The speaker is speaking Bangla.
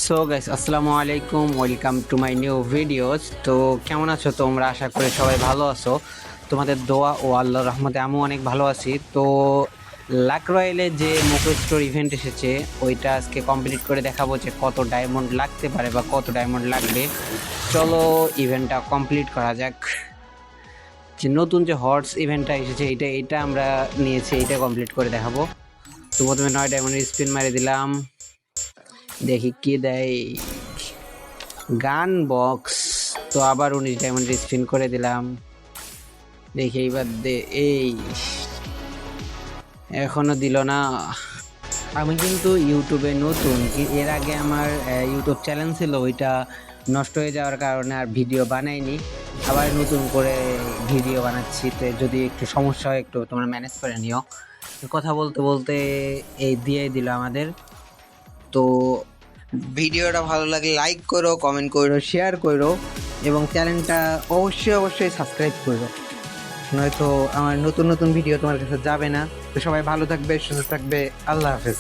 সো গাইস, আসসালামু আলাইকুম, welcome to my new videos. তো কেমন আছো তোমরা? আশা করি সবাই ভালো আছো। তোমাদের দোয়া ও আল্লাহর রহমতে আমিও অনেক ভালো আছি। তো লাক রয়্যালে যে মোকো স্টোর ইভেন্ট এসেছে, ওইটা আজকে কমপ্লিট করে দেখাবো যে কত ডায়মন্ড লাগতে পারে বা কত ডায়মন্ড লাগবে। চলো ইভেন্টটা কমপ্লিট করা যাক। যে নতুন যে হর্স ইভেন্টটা এসেছে, এটা আমরা নিয়েছি, এটা কমপ্লিট করে দেখাবো। তো প্রথমে 9 ডায়মন্ডের স্পিন মারি দিলাম, দেখি কি দেয়। গান বক্স। তো আবার 19 ডায়মন্ডের স্পিন করে দিলাম, দেখি এইবার দে। এই এখনো দিল না। আমি কিন্তু ইউটিউবে নতুন, এর আগে আমার ইউটিউব চ্যানেল ছিল, ওইটা নষ্ট হয়ে যাওয়ার কারণে আর ভিডিও বানাইনি। আবার নতুন করে ভিডিও বানাচ্ছি, তো যদি একটু সমস্যা হয় একটু তোমরা ম্যানেজ করে নিও। কথা বলতে বলতে এই দিয়ে দিল আমাদের। তো ভিডিওটা ভালো লাগলে লাইক করো, কমেন্ট করো, শেয়ার করো এবং চ্যানেলটা অবশ্যই সাবস্ক্রাইব করো, নয়তো আমার নতুন নতুন ভিডিও তোমার কাছে যাবে না। তো সবাই ভালো থাকবে, সুস্থ থাকবে। আল্লাহ হাফেজ।